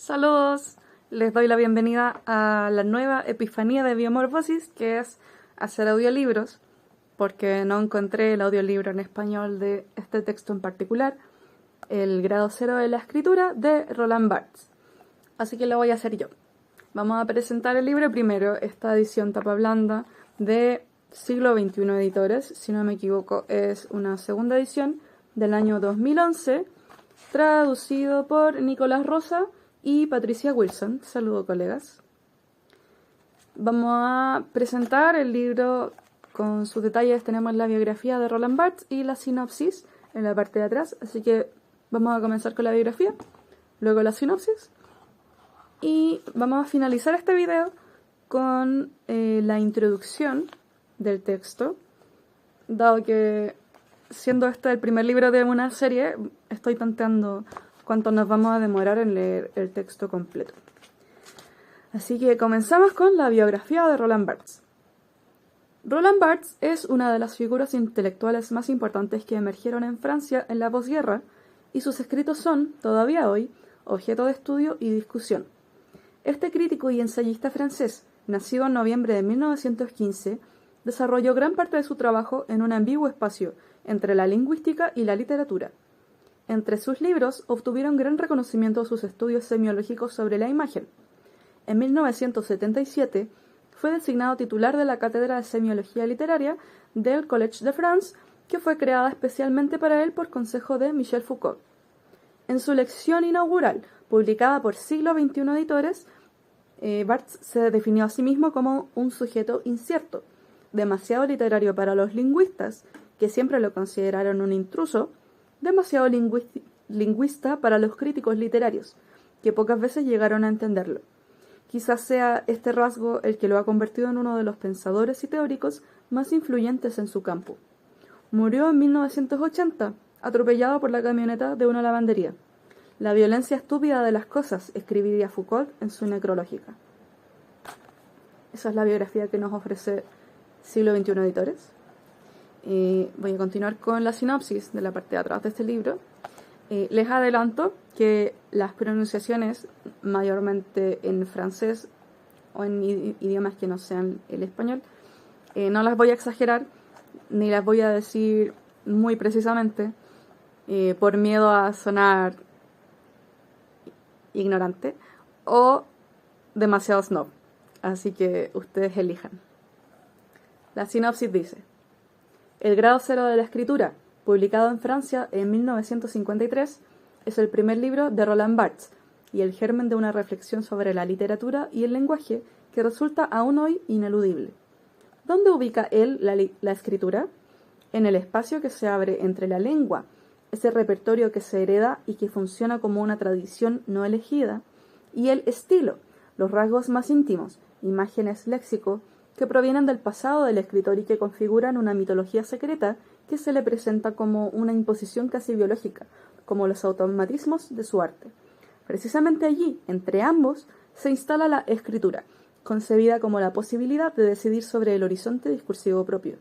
Saludos, les doy la bienvenida a la nueva epifanía de Biomorfosis, que es hacer audiolibros, porque no encontré el audiolibro en español de este texto en particular, El grado cero de la escritura de Roland Barthes. Así que lo voy a hacer yo. Vamos a presentar el libro primero, esta edición tapa blanda de Siglo XXI Editores, si no me equivoco es una segunda edición del año 2011, traducido por Nicolás Rosa y Patricia Wilson. Saludos, colegas. Vamos a presentar el libro con sus detalles. Tenemos la biografía de Roland Barthes y la sinopsis en la parte de atrás. Así que vamos a comenzar con la biografía, luego la sinopsis. Y vamos a finalizar este video con la introducción del texto. Dado que, siendo este el primer libro de una serie, estoy tanteando cuánto nos vamos a demorar en leer el texto completo. Así que comenzamos con la biografía de Roland Barthes. Roland Barthes es una de las figuras intelectuales más importantes que emergieron en Francia en la posguerra, y sus escritos son, todavía hoy, objeto de estudio y discusión. Este crítico y ensayista francés, nacido en noviembre de 1915, desarrolló gran parte de su trabajo en un ambiguo espacio entre la lingüística y la literatura. Entre sus libros obtuvieron gran reconocimiento sus estudios semiológicos sobre la imagen. En 1977 fue designado titular de la Cátedra de Semiología Literaria del Collège de France, que fue creada especialmente para él por consejo de Michel Foucault. En su lección inaugural, publicada por Siglo XXI Editores, Barthes se definió a sí mismo como un sujeto incierto, demasiado literario para los lingüistas, que siempre lo consideraron un intruso, demasiado lingüista para los críticos literarios, que pocas veces llegaron a entenderlo. Quizás sea este rasgo el que lo ha convertido en uno de los pensadores y teóricos más influyentes en su campo. Murió en 1980, atropellado por la camioneta de una lavandería. La violencia estúpida de las cosas, escribiría Foucault en su necrológica. Esa es la biografía que nos ofrece Siglo XXI Editores. Voy a continuar con la sinopsis de la parte de atrás de este libro. Les adelanto que las pronunciaciones, mayormente en francés o en idiomas que no sean el español, no las voy a exagerar ni las voy a decir muy precisamente por miedo a sonar ignorante o demasiado snob. Así que ustedes elijan. La sinopsis dice: El grado cero de la escritura, publicado en Francia en 1953, es el primer libro de Roland Barthes y el germen de una reflexión sobre la literatura y el lenguaje que resulta aún hoy ineludible. ¿Dónde ubica él la escritura? En el espacio que se abre entre la lengua, ese repertorio que se hereda y que funciona como una tradición no elegida, y el estilo, los rasgos más íntimos, imágenes, léxico, que provienen del pasado del escritor y que configuran una mitología secreta que se le presenta como una imposición casi biológica, como los automatismos de su arte. Precisamente allí, entre ambos, se instala la escritura, concebida como la posibilidad de decidir sobre el horizonte discursivo propio,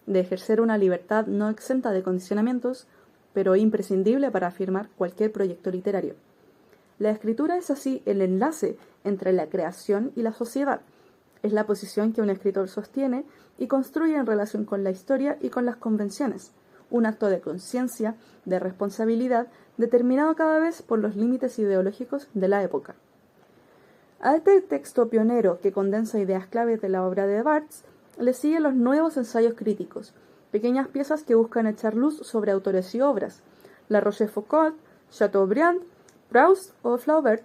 de ejercer una libertad no exenta de condicionamientos, pero imprescindible para afirmar cualquier proyecto literario. La escritura es así el enlace entre la creación y la sociedad. Es la posición que un escritor sostiene y construye en relación con la historia y con las convenciones, un acto de conciencia, de responsabilidad, determinado cada vez por los límites ideológicos de la época. A este texto pionero que condensa ideas claves de la obra de Barthes, le siguen los nuevos ensayos críticos, pequeñas piezas que buscan echar luz sobre autores y obras, La Rochefoucauld, Chateaubriand, Proust o Flaubert,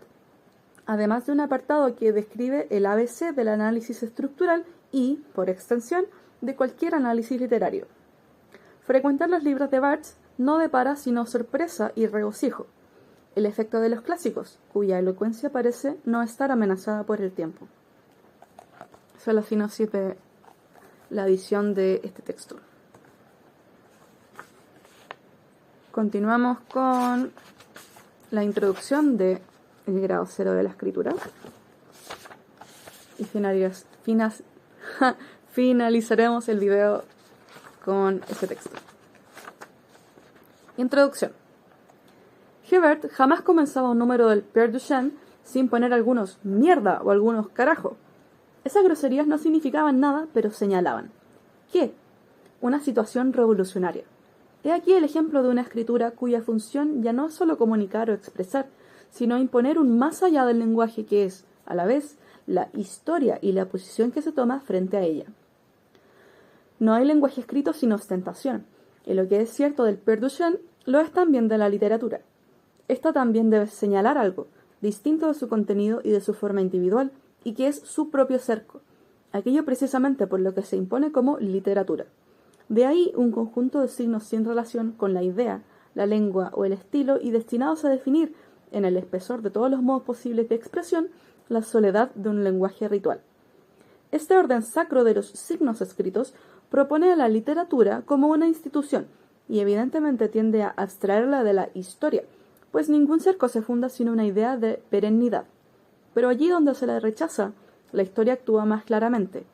además de un apartado que describe el ABC del análisis estructural y, por extensión, de cualquier análisis literario. Frecuentar los libros de Barthes no depara sino sorpresa y regocijo, el efecto de los clásicos, cuya elocuencia parece no estar amenazada por el tiempo. Esa es la sinopsis de la edición de este texto. Continuamos con la introducción de El grado cero de la escritura y finalizaremos el video con este texto. Introducción. Hebert jamás comenzaba un número del Père Duchesne sin poner algunos mierda o algunos carajo. Esas groserías no significaban nada, pero señalaban. ¿Qué? Una situación revolucionaria. He aquí el ejemplo de una escritura cuya función ya no es solo comunicar o expresar, sino imponer un más allá del lenguaje que es, a la vez, la historia y la posición que se toma frente a ella. No hay lenguaje escrito sin ostentación, y lo que es cierto del Père Duchesne lo es también de la literatura. Esta también debe señalar algo, distinto de su contenido y de su forma individual, y que es su propio cerco, aquello precisamente por lo que se impone como literatura. De ahí un conjunto de signos sin relación con la idea, la lengua o el estilo y destinados a definir, en el espesor de todos los modos posibles de expresión, la soledad de un lenguaje ritual. Este orden sacro de los signos escritos propone a la literatura como una institución y evidentemente tiende a abstraerla de la historia, pues ningún cerco se funda sin una idea de perennidad. Pero allí donde se la rechaza, la historia actúa más claramente,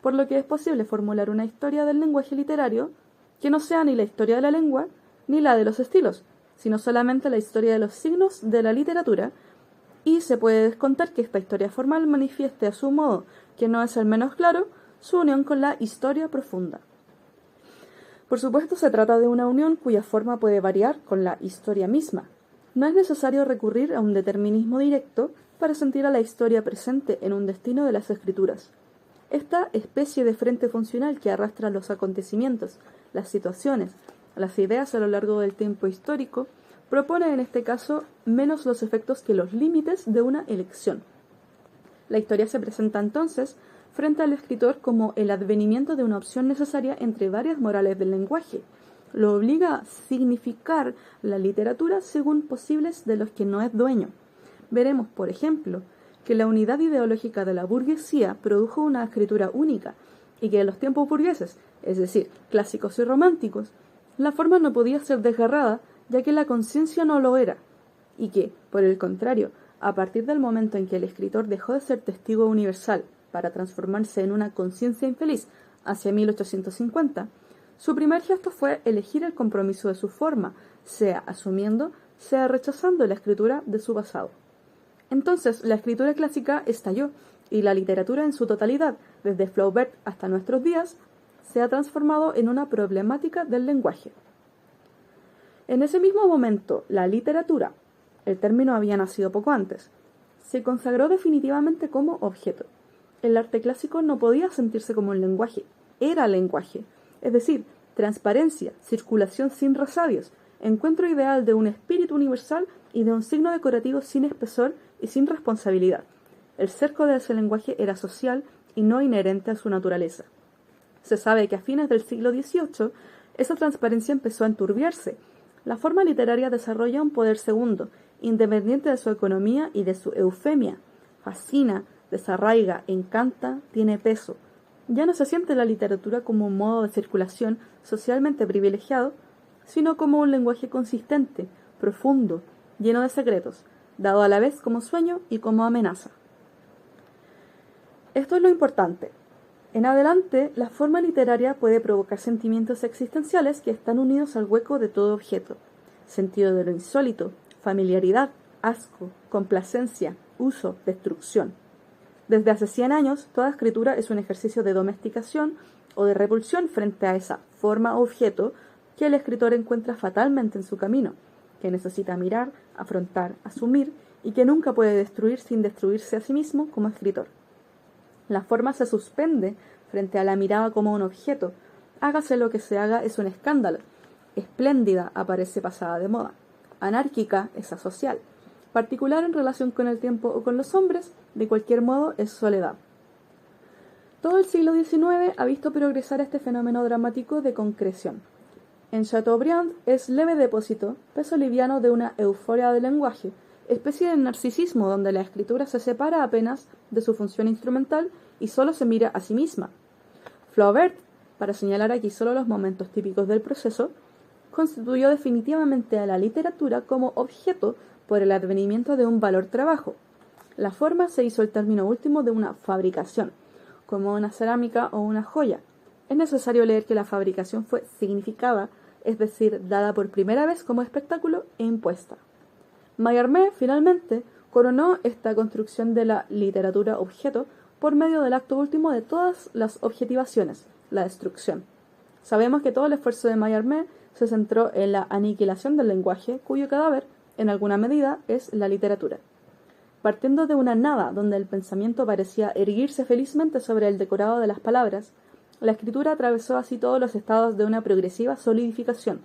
por lo que es posible formular una historia del lenguaje literario que no sea ni la historia de la lengua ni la de los estilos, sino solamente la historia de los signos de la literatura, y se puede descontar que esta historia formal manifieste a su modo, que no es el menos claro, su unión con la historia profunda. Por supuesto, se trata de una unión cuya forma puede variar con la historia misma. No es necesario recurrir a un determinismo directo para sentir a la historia presente en un destino de las escrituras. Esta especie de frente funcional que arrastra los acontecimientos, las situaciones, las ideas a lo largo del tiempo histórico, propone en este caso menos los efectos que los límites de una elección. La historia se presenta entonces frente al escritor como el advenimiento de una opción necesaria entre varias morales del lenguaje. Lo obliga a significar la literatura según posibles de los que no es dueño. Veremos, por ejemplo, que la unidad ideológica de la burguesía produjo una escritura única y que en los tiempos burgueses, es decir, clásicos y románticos, la forma no podía ser desgarrada ya que la conciencia no lo era, y que, por el contrario, a partir del momento en que el escritor dejó de ser testigo universal para transformarse en una conciencia infeliz hacia 1850, su primer gesto fue elegir el compromiso de su forma, sea asumiendo, sea rechazando la escritura de su pasado. Entonces, la escritura clásica estalló y la literatura en su totalidad, desde Flaubert hasta nuestros días, se ha transformado en una problemática del lenguaje. En ese mismo momento, la literatura, el término había nacido poco antes, se consagró definitivamente como objeto. El arte clásico no podía sentirse como un lenguaje, era lenguaje, es decir, transparencia, circulación sin resabios, encuentro ideal de un espíritu universal y de un signo decorativo sin espesor y sin responsabilidad. El cerco de ese lenguaje era social y no inherente a su naturaleza. Se sabe que a fines del siglo XVIII esa transparencia empezó a enturbiarse. La forma literaria desarrolla un poder segundo, independiente de su economía y de su eufemia. Fascina, desarraiga, encanta, tiene peso. Ya no se siente la literatura como un modo de circulación socialmente privilegiado, sino como un lenguaje consistente, profundo, lleno de secretos, dado a la vez como sueño y como amenaza. Esto es lo importante. En adelante, la forma literaria puede provocar sentimientos existenciales que están unidos al hueco de todo objeto. Sentido de lo insólito, familiaridad, asco, complacencia, uso, destrucción. Desde hace 100 años, toda escritura es un ejercicio de domesticación o de repulsión frente a esa forma o objeto que el escritor encuentra fatalmente en su camino, que necesita mirar, afrontar, asumir y que nunca puede destruir sin destruirse a sí mismo como escritor. La forma se suspende frente a la mirada como un objeto. Hágase lo que se haga es un escándalo. Espléndida aparece pasada de moda. Anárquica es asocial. Particular en relación con el tiempo o con los hombres, de cualquier modo es soledad. Todo el siglo XIX ha visto progresar este fenómeno dramático de concreción. En Chateaubriand es leve depósito, peso liviano de una euforia del lenguaje, especie de narcisismo donde la escritura se separa apenas de su función instrumental y solo se mira a sí misma. Flaubert, para señalar aquí solo los momentos típicos del proceso, constituyó definitivamente a la literatura como objeto por el advenimiento de un valor trabajo. La forma se hizo el término último de una fabricación, como una cerámica o una joya. Es necesario leer que la fabricación fue significada, es decir, dada por primera vez como espectáculo e impuesta. Mallarmé, finalmente, coronó esta construcción de la literatura objeto por medio del acto último de todas las objetivaciones, la destrucción. Sabemos que todo el esfuerzo de Mallarmé se centró en la aniquilación del lenguaje, cuyo cadáver, en alguna medida, es la literatura. Partiendo de una nada donde el pensamiento parecía erguirse felizmente sobre el decorado de las palabras, la escritura atravesó así todos los estados de una progresiva solidificación,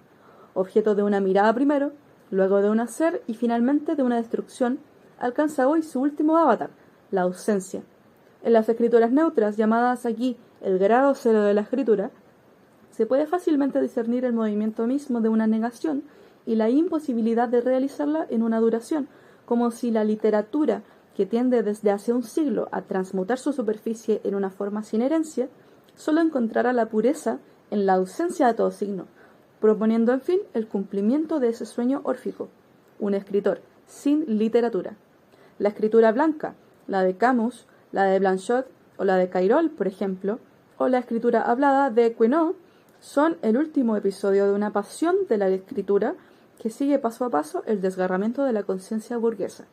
objeto de una mirada primero, luego de un hacer y finalmente de una destrucción, alcanza hoy su último avatar, la ausencia. En las escrituras neutras, llamadas aquí el grado cero de la escritura, se puede fácilmente discernir el movimiento mismo de una negación y la imposibilidad de realizarla en una duración, como si la literatura, que tiende desde hace un siglo a transmutar su superficie en una forma sin herencia, solo encontrara la pureza en la ausencia de todo signo, proponiendo en fin el cumplimiento de ese sueño órfico, un escritor sin literatura. La escritura blanca, la de Camus, la de Blanchot o la de Cayrol, por ejemplo, o la escritura hablada de Queneau, son el último episodio de una pasión de la escritura que sigue paso a paso el desgarramiento de la conciencia burguesa.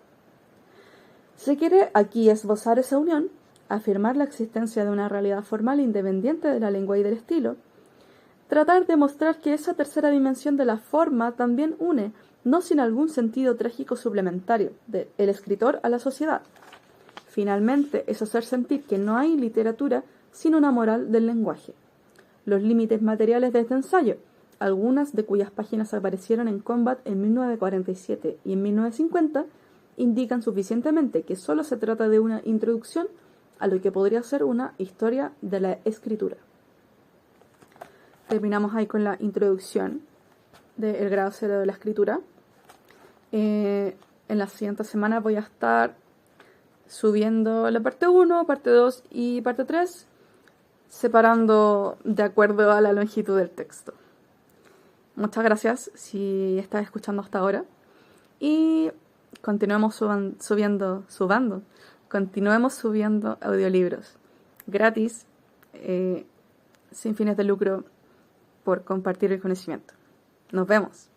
Se quiere aquí esbozar esa unión, afirmar la existencia de una realidad formal independiente de la lengua y del estilo, tratar de mostrar que esa tercera dimensión de la forma también une, no sin algún sentido trágico suplementario, del escritor a la sociedad. Finalmente, es hacer sentir que no hay literatura sin una moral del lenguaje. Los límites materiales de este ensayo, algunas de cuyas páginas aparecieron en Combat en 1947 y en 1950, indican suficientemente que solo se trata de una introducción a lo que podría ser una historia de la escritura. Terminamos ahí con la introducción del grado cero de la escritura. En las siguientes semanas voy a estar subiendo la parte 1, parte 2 y parte 3, separando de acuerdo a la longitud del texto. Muchas gracias si estás escuchando hasta ahora. Y continuemos subiendo audiolibros gratis, sin fines de lucro, por compartir el conocimiento. Nos vemos.